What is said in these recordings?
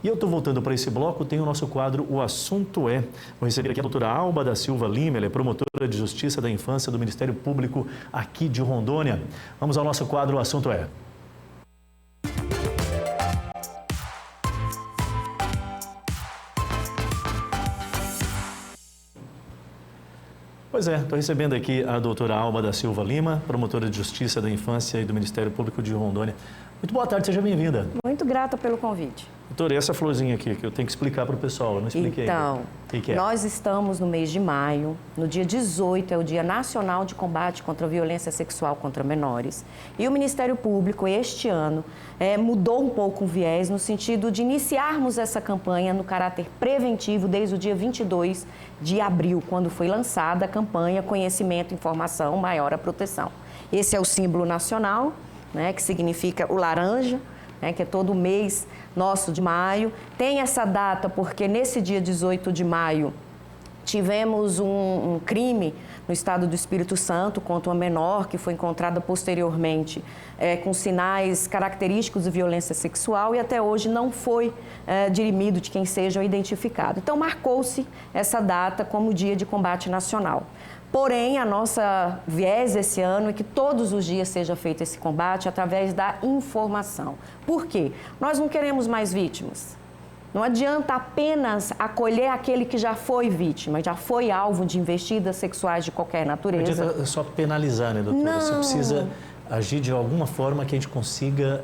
E eu estou voltando para esse bloco, tem o nosso quadro O Assunto É. Vou receber aqui a doutora Alba da Silva Lima, ela é promotora de Justiça da Infância do Ministério Público aqui de Rondônia. Vamos ao nosso quadro O Assunto É. Pois é, estou recebendo aqui a doutora Alba da Silva Lima, promotora de Justiça da Infância e do Ministério Público de Rondônia. Muito boa tarde, seja bem-vinda. Muito grata pelo convite. Doutora, e essa florzinha aqui que eu tenho que explicar para o pessoal, eu não expliquei Então, ainda. O que é? Nós estamos no mês de maio, no dia 18 é o Dia Nacional de Combate contra a Violência Sexual contra Menores. E o Ministério Público, este ano, mudou um pouco o viés no sentido de iniciarmos essa campanha no caráter preventivo desde o dia 22 de abril, quando foi lançada a campanha Conhecimento, Informação, Maior a Proteção. Esse é o símbolo nacional, né, que significa o laranja, que é todo mês nosso de maio. Tem essa data porque nesse dia 18 de maio tivemos um crime no estado do Espírito Santo contra uma menor que foi encontrada posteriormente com sinais característicos de violência sexual e até hoje não foi dirimido de quem seja identificado. Então marcou-se essa data como Dia de Combate Nacional. Porém, a nossa viés esse ano é que todos os dias seja feito esse combate através da informação. Por quê? Nós não queremos mais vítimas. Não adianta apenas acolher aquele que já foi vítima, já foi alvo de investidas sexuais de qualquer natureza. Não adianta só penalizar, né, doutora? Não. Você precisa agir de alguma forma que a gente consiga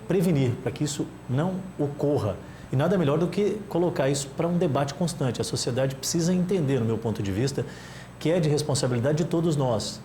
prevenir, para que isso não ocorra. E nada melhor do que colocar isso para um debate constante. A sociedade precisa entender, no meu ponto de vista, que é de responsabilidade de todos nós.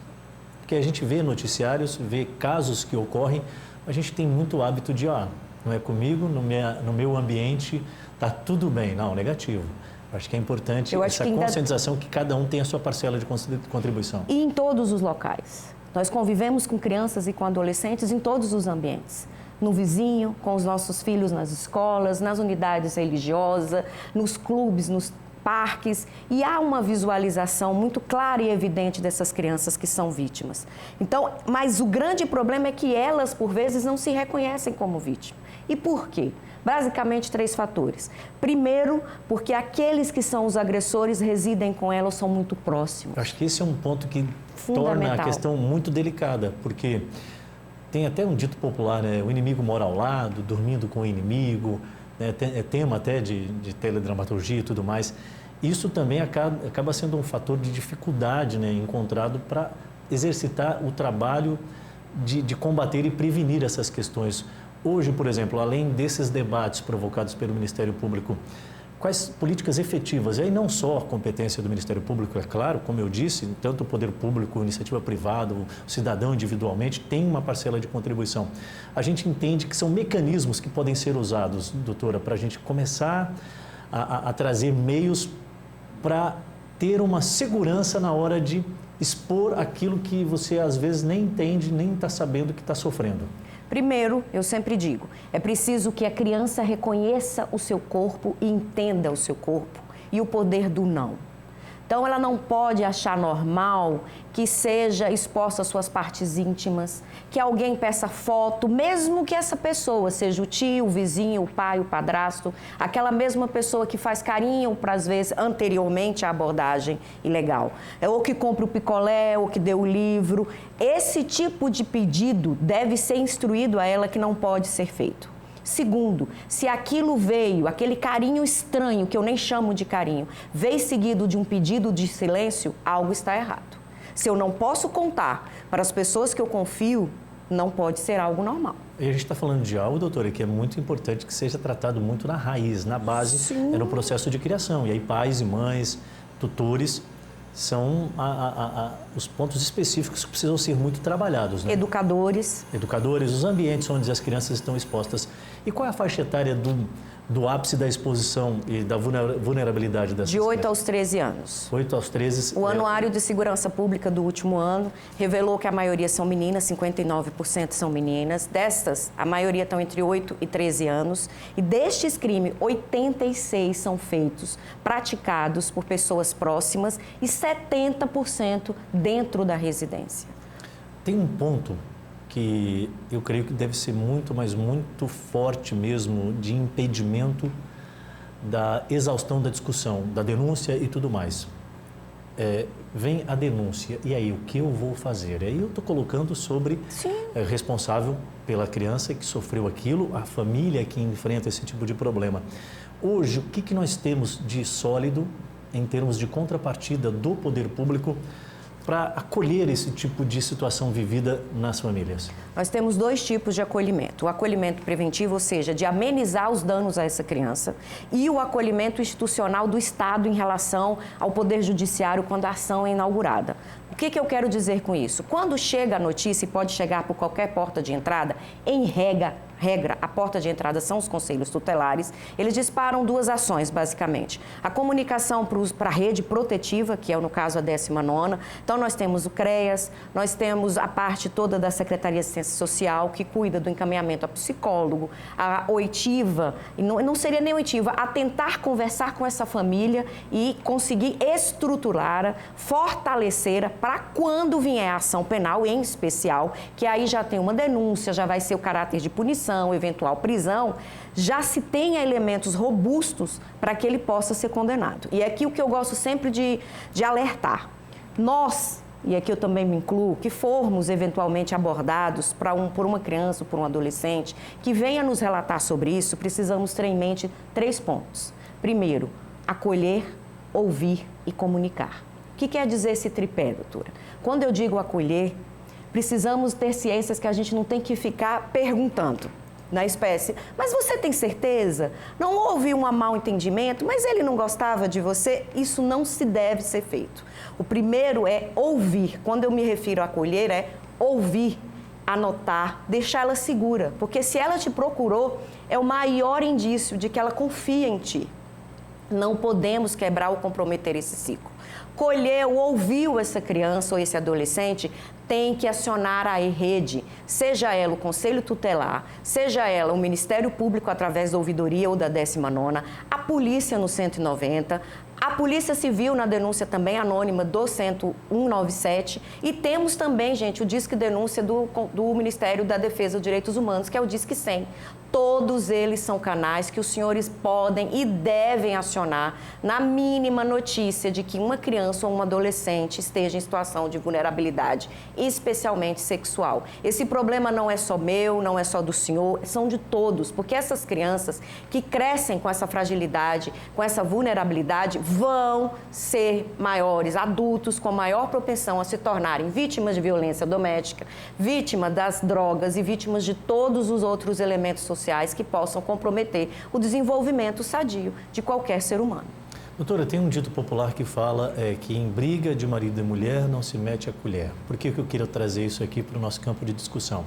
Porque a gente vê noticiários, vê casos que ocorrem, a gente tem muito hábito de, não é comigo, no meu ambiente, está tudo bem. Não, negativo. Acho que é importante essa conscientização que cada um tem a sua parcela de contribuição. E em todos os locais. Nós convivemos com crianças e com adolescentes em todos os ambientes. No vizinho, com os nossos filhos nas escolas, nas unidades religiosas, nos clubes, nos parques, e há uma visualização muito clara e evidente dessas crianças que são vítimas. Então, mas o grande problema é que elas, por vezes, não se reconhecem como vítima. E por quê? Basicamente, 3 fatores. Primeiro, porque aqueles que são os agressores residem com elas, são muito próximos. Acho que esse é um ponto que torna a questão muito delicada, porque tem até um dito popular, né? O inimigo mora ao lado, dormindo com o inimigo, né? É tema até de teledramaturgia e tudo mais. Isso também acaba sendo um fator de dificuldade, né, encontrado para exercitar o trabalho de combater e prevenir essas questões. Hoje, por exemplo, além desses debates provocados pelo Ministério Público, quais políticas efetivas, e aí não só a competência do Ministério Público, é claro, como eu disse, tanto o poder público, a iniciativa privada, o cidadão individualmente tem uma parcela de contribuição. A gente entende que são mecanismos que podem ser usados, doutora, para a gente começar a trazer meios para ter uma segurança na hora de expor aquilo que você às vezes nem entende, nem está sabendo que está sofrendo. Primeiro, eu sempre digo, é preciso que a criança reconheça o seu corpo e entenda o seu corpo e o poder do não. Então, ela não pode achar normal que seja exposta às suas partes íntimas, que alguém peça foto, mesmo que essa pessoa seja o tio, o vizinho, o pai, o padrasto, aquela mesma pessoa que faz carinho, às vezes, anteriormente à abordagem ilegal. Ou que compra o picolé, ou que dê o livro. Esse tipo de pedido deve ser instruído a ela que não pode ser feito. Segundo, se aquilo veio, aquele carinho estranho, que eu nem chamo de carinho, veio seguido de um pedido de silêncio, algo está errado. Se eu não posso contar para as pessoas que eu confio, não pode ser algo normal. E a gente está falando de algo, doutora, que é muito importante que seja tratado muito na raiz, na base, no processo de criação. E aí pais e mães, tutores, são os pontos específicos que precisam ser muito trabalhados, né? Educadores, os ambientes onde as crianças estão expostas. E qual é a faixa etária do ápice da exposição e da vulnerabilidade dessas crianças? De 8 aos 13 anos. 8 aos 13. O Anuário de Segurança Pública do último ano revelou que a maioria são meninas, 59% são meninas. Destas, a maioria estão entre 8 e 13 anos. E destes crimes, 86 são feitos, praticados por pessoas próximas e 70% dentro da residência. Tem um ponto que eu creio que deve ser muito, mas muito forte mesmo de impedimento da exaustão da discussão, da denúncia e tudo mais. Vem a denúncia, e aí o que eu vou fazer? Aí eu estou colocando sobre responsável pela criança que sofreu aquilo, a família que enfrenta esse tipo de problema. Hoje, o que nós temos de sólido em termos de contrapartida do poder público para acolher esse tipo de situação vivida nas famílias? Nós temos 2 tipos de acolhimento. O acolhimento preventivo, ou seja, de amenizar os danos a essa criança, e o acolhimento institucional do Estado em relação ao Poder Judiciário quando a ação é inaugurada. O que eu quero dizer com isso? Quando chega a notícia, e pode chegar por qualquer porta de entrada, em regra, a porta de entrada são os conselhos tutelares, eles disparam 2 ações, basicamente. A comunicação para a rede protetiva, que é, no caso, a 19ª. Então, nós temos o CREAS, nós temos a parte toda da Secretaria de Assistência Social, que cuida do encaminhamento a psicólogo, a oitiva, e não seria nem oitiva, a tentar conversar com essa família e conseguir estruturar, fortalecer para quando vier a ação penal, em especial, que aí já tem uma denúncia, já vai ser o caráter de punição, eventual prisão, já se tenha elementos robustos para que ele possa ser condenado. E é aqui o que eu gosto sempre de alertar. Nós, e aqui eu também me incluo, que formos eventualmente abordados por uma criança ou por um adolescente que venha nos relatar sobre isso, precisamos ter em mente 3 pontos. Primeiro, acolher, ouvir e comunicar. O que quer dizer esse tripé, doutora? Quando eu digo acolher, precisamos ter ciências que a gente não tem que ficar perguntando na espécie, mas você tem certeza? Não houve um mal entendimento, mas ele não gostava de você? Isso não se deve ser feito. O primeiro é ouvir. Quando eu me refiro a acolher, é ouvir, anotar, deixar ela segura, porque se ela te procurou, é o maior indício de que ela confia em ti. Não podemos quebrar ou comprometer esse ciclo. Colheu, ouviu essa criança ou esse adolescente, tem que acionar a rede, seja ela o Conselho Tutelar, seja ela o Ministério Público através da ouvidoria ou da 19ª, a polícia no 190, a Polícia Civil na denúncia também anônima do 197 e temos também, gente, o Disque Denúncia do Ministério da Defesa dos Direitos Humanos, que é o Disque 100. Todos eles são canais que os senhores podem e devem acionar na mínima notícia de que uma criança ou um adolescente esteja em situação de vulnerabilidade, especialmente sexual. Esse problema não é só meu, não é só do senhor, são de todos, porque essas crianças que crescem com essa fragilidade, com essa vulnerabilidade, vão ser maiores, adultos com maior propensão a se tornarem vítimas de violência doméstica, vítimas das drogas e vítimas de todos os outros elementos sociais que possam comprometer o desenvolvimento sadio de qualquer ser humano. Doutora, tem um dito popular que fala que em briga de marido e mulher não se mete a colher. Por que eu quero trazer isso aqui para o nosso campo de discussão?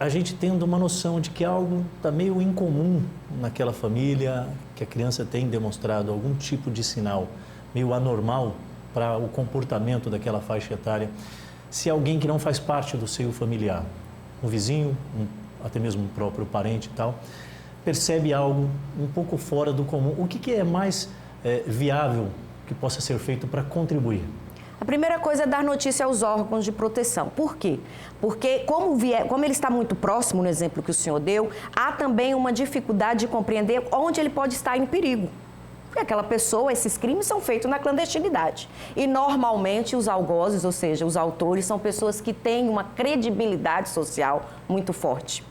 A gente tendo uma noção de que algo está meio incomum naquela família, que a criança tem demonstrado algum tipo de sinal meio anormal para o comportamento daquela faixa etária, se alguém que não faz parte do seio familiar, um vizinho, até mesmo um próprio parente e tal, percebe algo um pouco fora do comum, o que é mais viável que possa ser feito para contribuir? A primeira coisa é dar notícia aos órgãos de proteção. Por quê? Porque, como ele está muito próximo, no exemplo que o senhor deu, há também uma dificuldade de compreender onde ele pode estar em perigo. Porque aquela pessoa, esses crimes são feitos na clandestinidade. E, normalmente, os algozes, ou seja, os autores, são pessoas que têm uma credibilidade social muito forte.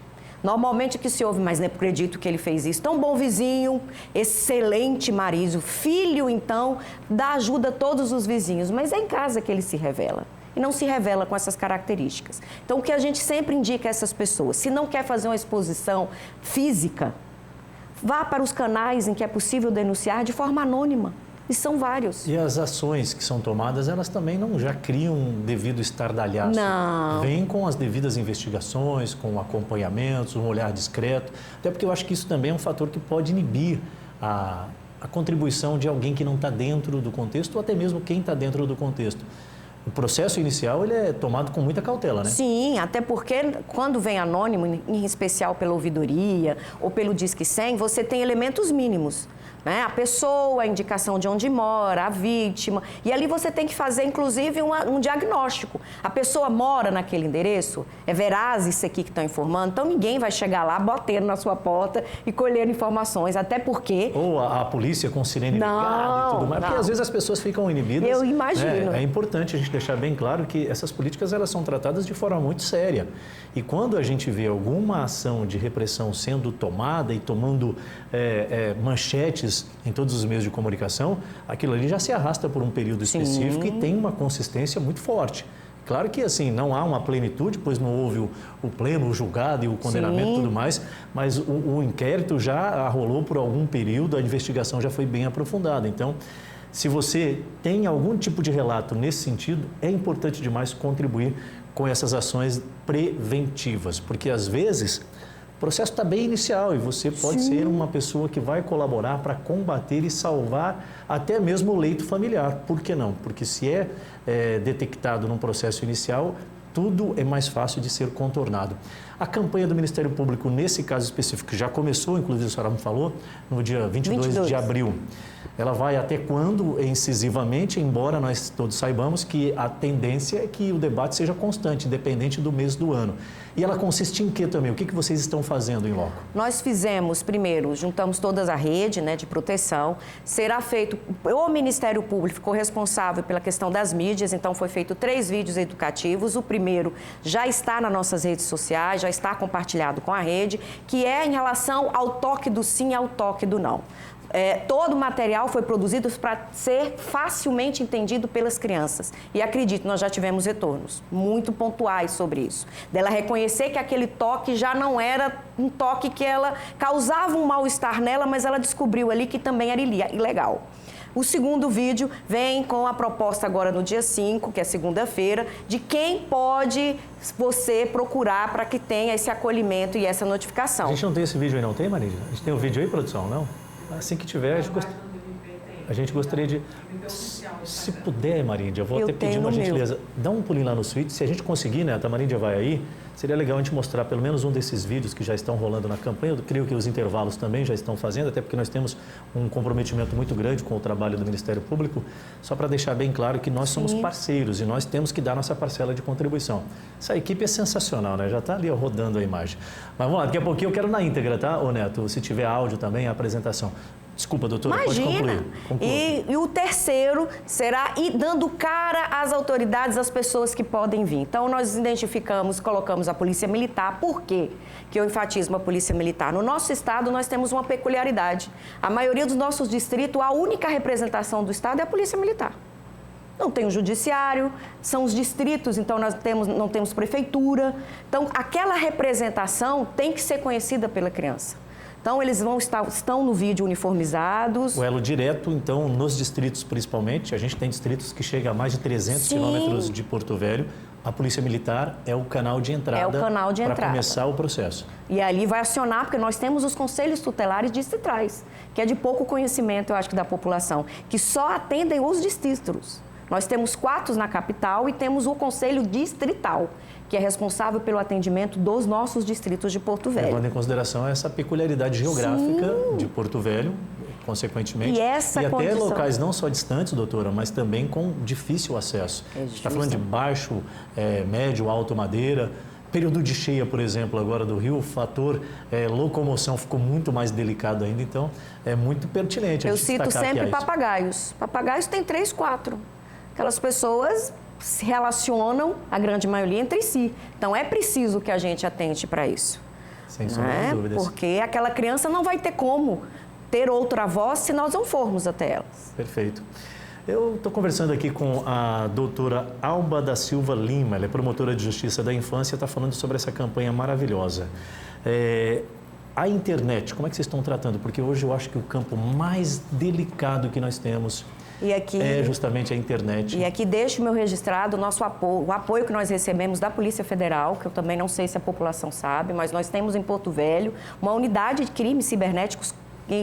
Normalmente que se ouve, mas não acredito que ele fez isso. Tão bom vizinho, excelente marido, filho, então, dá ajuda a todos os vizinhos. Mas é em casa que ele se revela. E não se revela com essas características. Então, o que a gente sempre indica a essas pessoas, se não quer fazer uma exposição física, vá para os canais em que é possível denunciar de forma anônima. E são vários. E as ações que são tomadas, elas também não já criam um devido estardalhaço. Não. Vêm com as devidas investigações, com acompanhamentos, um olhar discreto. Até porque eu acho que isso também é um fator que pode inibir a contribuição de alguém que não está dentro do contexto, ou até mesmo quem está dentro do contexto. O processo inicial ele é tomado com muita cautela, né? Sim, até porque quando vem anônimo, em especial pela ouvidoria ou pelo Disque 100, você tem elementos mínimos. né? A pessoa, a indicação de onde mora, a vítima. E ali você tem que fazer, inclusive, um diagnóstico. A pessoa mora naquele endereço? É veraz isso aqui que estão informando? Então, ninguém vai chegar lá batendo na sua porta e colhendo informações, até porque... Ou a polícia com sirene ligada e tudo mais. Porque, às vezes, as pessoas ficam inibidas. Eu imagino. É importante a gente deixar bem claro que essas políticas, elas são tratadas de forma muito séria. E quando a gente vê alguma ação de repressão sendo tomada e tomando manchetes em todos os meios de comunicação, aquilo ali já se arrasta por um período específico e tem uma consistência muito forte. Claro que, assim, não há uma plenitude, pois não houve o pleno, o julgado e o condenamento e tudo mais, mas o inquérito já rolou por algum período, a investigação já foi bem aprofundada. Então, se você tem algum tipo de relato nesse sentido, é importante demais contribuir com essas ações preventivas, porque, às vezes, o processo está bem inicial e você pode ser uma pessoa que vai colaborar para combater e salvar até mesmo o leito familiar. Por que não? Porque se é detectado num processo inicial, tudo é mais fácil de ser contornado. A campanha do Ministério Público, nesse caso específico, já começou, inclusive a senhora me falou, no dia 22 de abril. Ela vai até quando, incisivamente, embora nós todos saibamos que a tendência é que o debate seja constante, independente do mês do ano. E ela consiste em quê também? O que vocês estão fazendo em loco? Nós fizemos, primeiro, juntamos todas a rede, né, de proteção. Será feito, o Ministério Público ficou responsável pela questão das mídias, então foi feito 3 vídeos educativos. O primeiro já está nas nossas redes sociais, já está compartilhado com a rede, que é em relação ao toque do sim e ao toque do não. Todo o material foi produzido para ser facilmente entendido pelas crianças. E acredito, nós já tivemos retornos muito pontuais sobre isso. Dela reconhecer que aquele toque já não era um toque que ela causava um mal-estar nela, mas ela descobriu ali que também era ilegal. O segundo vídeo vem com a proposta agora no dia 5, que é segunda-feira, de quem pode você procurar para que tenha esse acolhimento e essa notificação. A gente não tem esse vídeo aí, não tem, Marília? A gente tem o vídeo aí, produção, não? Assim que tiver, a gente gostaria de... Se puder, Marília, eu vou até pedir uma gentileza. Dá um pulinho lá no suíte. Se a gente conseguir, né, a Marília vai aí, seria legal a gente mostrar pelo menos um desses vídeos que já estão rolando na campanha. Eu creio que os intervalos também já estão fazendo, até porque nós temos um comprometimento muito grande com o trabalho do Ministério Público, só para deixar bem claro que nós somos parceiros e nós temos que dar nossa parcela de contribuição. Essa equipe é sensacional, né? Já está ali rodando a imagem. Mas vamos lá, daqui a pouquinho eu quero na íntegra, tá, ô Neto? Se tiver áudio também, a apresentação. Desculpa, doutora, pode concluir. E o terceiro será ir dando cara às autoridades, às pessoas que podem vir. Então, nós identificamos, colocamos a Polícia Militar. Por quê que eu enfatizo a Polícia Militar? No nosso estado, nós temos uma peculiaridade. A maioria dos nossos distritos, a única representação do estado é a Polícia Militar. Não tem o judiciário, são os distritos, então nós não temos prefeitura. Então, aquela representação tem que ser conhecida pela criança. Então, eles estão no vídeo uniformizados. O elo direto, então, nos distritos principalmente, a gente tem distritos que chegam a mais de 300 quilômetros de Porto Velho. A Polícia Militar é o canal de entrada para começar o processo. E ali vai acionar, porque nós temos os conselhos tutelares distritais, que é de pouco conhecimento, eu acho, da população, que só atendem os distritos. Nós temos 4 na capital e temos o Conselho Distrital, que é responsável pelo atendimento dos nossos distritos de Porto Velho. Levando em consideração essa peculiaridade geográfica de Porto Velho, consequentemente. E até locais não só distantes, doutora, mas também com difícil acesso. A gente está falando de baixo, médio, alto Madeira. Período de cheia, por exemplo, agora do Rio, o fator locomoção ficou muito mais delicado ainda, então é muito pertinente. Eu cito sempre papagaios. Papagaios tem 3, 4. Aquelas pessoas se relacionam, a grande maioria, entre si. Então, é preciso que a gente atente para isso. Sem sombra de dúvidas. Porque aquela criança não vai ter como ter outra voz se nós não formos até elas. Perfeito. Eu estou conversando aqui com a doutora Alba da Silva Lima, ela é promotora de Justiça da Infância, está falando sobre essa campanha maravilhosa. A internet, como é que vocês estão tratando? Porque hoje eu acho que o campo mais delicado que nós temos é justamente a internet. E aqui deixo o meu registrado o apoio que nós recebemos da Polícia Federal, que eu também não sei se a população sabe, mas nós temos em Porto Velho uma unidade de crimes cibernéticos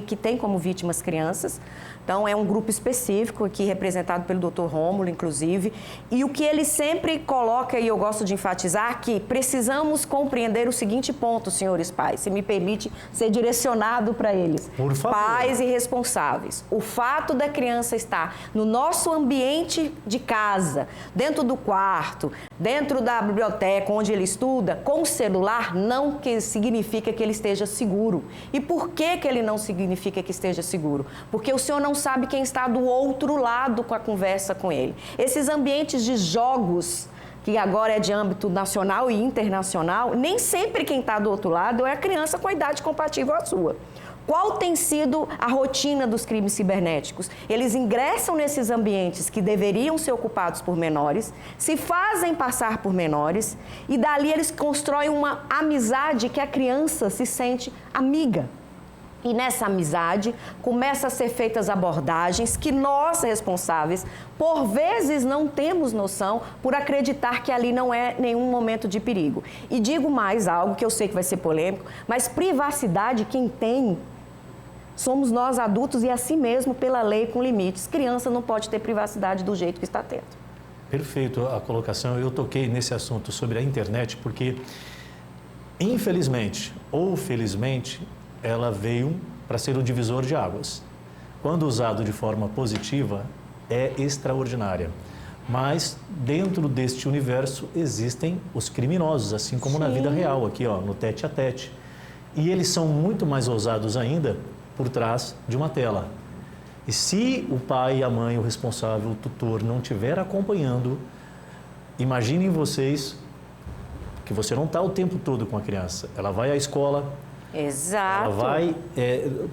que tem como vítimas crianças. Então, é um grupo específico aqui, representado pelo Dr. Rômulo, inclusive. E o que ele sempre coloca, e eu gosto de enfatizar, que precisamos compreender o seguinte ponto, senhores pais, se me permite ser direcionado para eles. Por favor. Pais e responsáveis. O fato da criança estar no nosso ambiente de casa, dentro do quarto, dentro da biblioteca onde ele estuda, com o celular, não que significa que ele esteja seguro. E por que ele não significa que esteja seguro? Porque o senhor não sabe quem está do outro lado com a conversa com ele. Esses ambientes de jogos, que agora é de âmbito nacional e internacional, nem sempre quem está do outro lado é a criança com a idade compatível à sua. Qual tem sido a rotina dos crimes cibernéticos? Eles ingressam nesses ambientes que deveriam ser ocupados por menores, se fazem passar por menores e dali eles constroem uma amizade que a criança se sente amiga. E nessa amizade, começam a ser feitas abordagens que nós, responsáveis, por vezes não temos noção por acreditar que ali não é nenhum momento de perigo. E digo mais algo que eu sei que vai ser polêmico, mas privacidade quem tem somos nós adultos e assim mesmo pela lei com limites. Criança não pode ter privacidade do jeito que está tendo. Perfeito a colocação. Eu toquei nesse assunto sobre a internet porque, infelizmente ou felizmente, ela veio para ser o divisor de águas. Quando usado de forma positiva, é extraordinária. Mas, dentro deste universo, existem os criminosos, assim como na vida real, aqui ó, no tete a tete. E eles são muito mais ousados ainda por trás de uma tela. E se o pai, a mãe, o responsável, o tutor não estiver acompanhando, imaginem vocês que você não está o tempo todo com a criança. Ela vai à escola, exato. Ela vai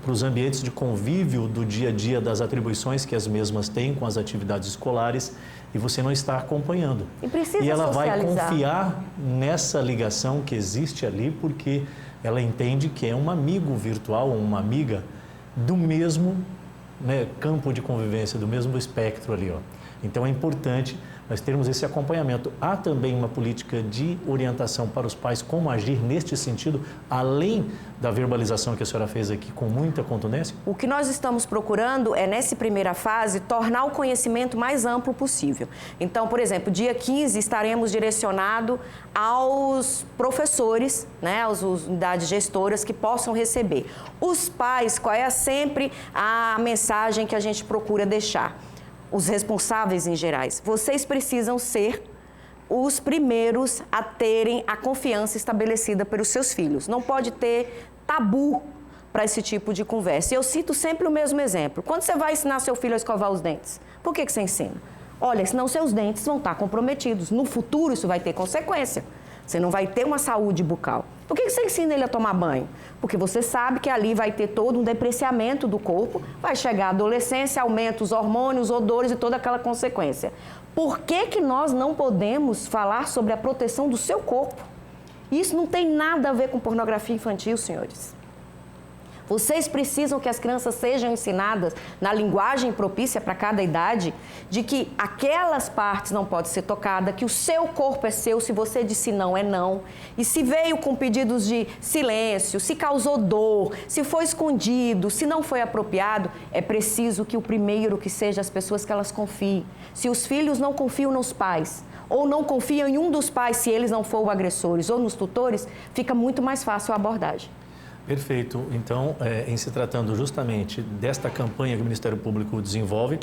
para os ambientes de convívio do dia a dia, das atribuições que as mesmas têm com as atividades escolares e você não está acompanhando. E precisa ela socializar. Vai confiar nessa ligação que existe ali porque ela entende que é um amigo virtual, uma amiga do mesmo campo de convivência, do mesmo espectro ali, ó. Então é importante nós termos esse acompanhamento. Há também uma política de orientação para os pais como agir neste sentido, além da verbalização que a senhora fez aqui com muita contundência? O que nós estamos procurando é, nessa primeira fase, tornar o conhecimento mais amplo possível. Então, por exemplo, dia 15 estaremos direcionados aos professores, às unidades gestoras que possam receber. Os pais, qual é sempre a mensagem que a gente procura deixar? Os responsáveis em gerais, vocês precisam ser os primeiros a terem a confiança estabelecida pelos seus filhos. Não pode ter tabu para esse tipo de conversa. E eu cito sempre o mesmo exemplo. Quando você vai ensinar seu filho a escovar os dentes, por que você ensina? Olha, senão seus dentes vão estar comprometidos. No futuro isso vai ter consequência. Você não vai ter uma saúde bucal. Por que você ensina ele a tomar banho? Porque você sabe que ali vai ter todo um depreciamento do corpo, vai chegar a adolescência, aumenta os hormônios, odores e toda aquela consequência. Por que nós não podemos falar sobre a proteção do seu corpo? Isso não tem nada a ver com pornografia infantil, senhores. Vocês precisam que as crianças sejam ensinadas na linguagem propícia para cada idade, de que aquelas partes não podem ser tocadas, que o seu corpo é seu, se você disse não, é não. E se veio com pedidos de silêncio, se causou dor, se foi escondido, se não foi apropriado, é preciso que o primeiro que seja as pessoas que elas confiem. Se os filhos não confiam nos pais, ou não confiam em um dos pais, se eles não forem agressores, ou nos tutores, fica muito mais fácil a abordagem. Perfeito. Então, em se tratando justamente desta campanha que o Ministério Público desenvolve,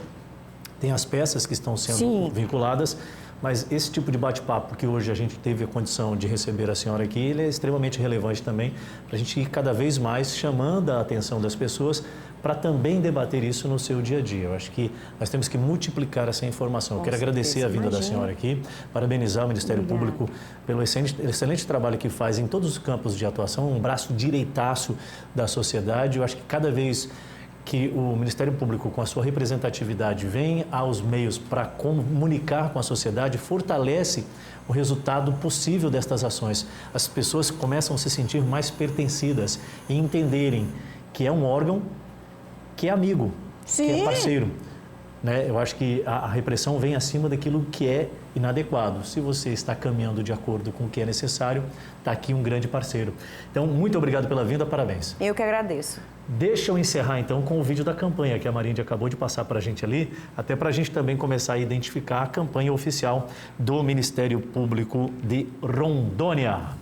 tem as peças que estão sendo vinculadas, mas esse tipo de bate-papo que hoje a gente teve a condição de receber a senhora aqui, ele é extremamente relevante também para a gente ir cada vez mais chamando a atenção das pessoas para também debater isso no seu dia a dia. Eu acho que nós temos que multiplicar essa informação. Eu quero agradecer a vinda da senhora aqui, parabenizar o Ministério Público pelo excelente trabalho que faz em todos os campos de atuação, um braço direitaço da sociedade. Eu acho que cada vez que o Ministério Público, com a sua representatividade, vem aos meios para comunicar com a sociedade, fortalece o resultado possível destas ações. As pessoas começam a se sentir mais pertencidas e entenderem que é um órgão que é amigo, que é parceiro. né? Eu acho que a repressão vem acima daquilo que é inadequado. Se você está caminhando de acordo com o que é necessário, está aqui um grande parceiro. Então, muito obrigado pela vinda, parabéns. Eu que agradeço. Deixa eu encerrar, então, com o vídeo da campanha que a Marinde acabou de passar para a gente ali, até para a gente também começar a identificar a campanha oficial do Ministério Público de Rondônia.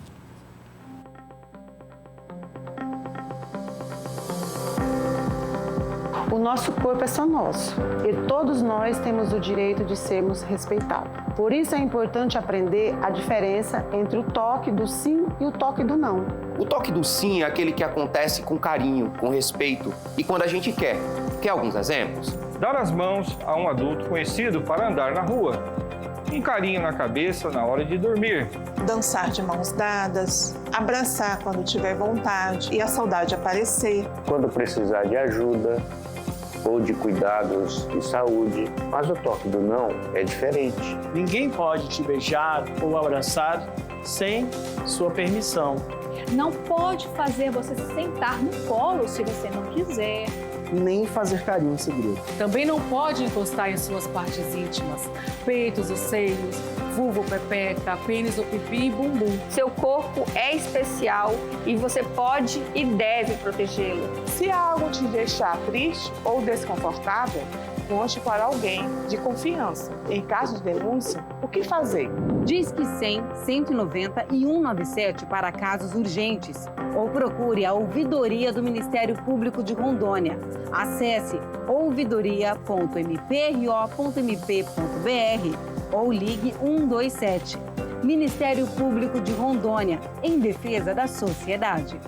O nosso corpo é só nosso e todos nós temos o direito de sermos respeitados. Por isso é importante aprender a diferença entre o toque do sim e o toque do não. O toque do sim é aquele que acontece com carinho, com respeito e quando a gente quer. Quer alguns exemplos? Dar as mãos a um adulto conhecido para andar na rua. Um carinho na cabeça na hora de dormir. Dançar de mãos dadas, abraçar quando tiver vontade e a saudade aparecer. Quando precisar de ajuda ou de cuidados de saúde, mas o toque do não é diferente. Ninguém pode te beijar ou abraçar sem sua permissão. Não pode fazer você se sentar no colo se você não quiser. Nem fazer carinho em segredo. Também não pode encostar em suas partes íntimas, peitos ou seios, vulva ou pepeca, pênis ou pipi e bumbum. Seu corpo é especial e você pode e deve protegê-lo. Se algo te deixar triste ou desconfortável, conte para alguém de confiança. Em caso de denúncia, o que fazer? Disque 100, 190 e 197 para casos urgentes. Ou procure a Ouvidoria do Ministério Público de Rondônia. Acesse ouvidoria.mpro.mp.br ou ligue 127. Ministério Público de Rondônia, em defesa da sociedade.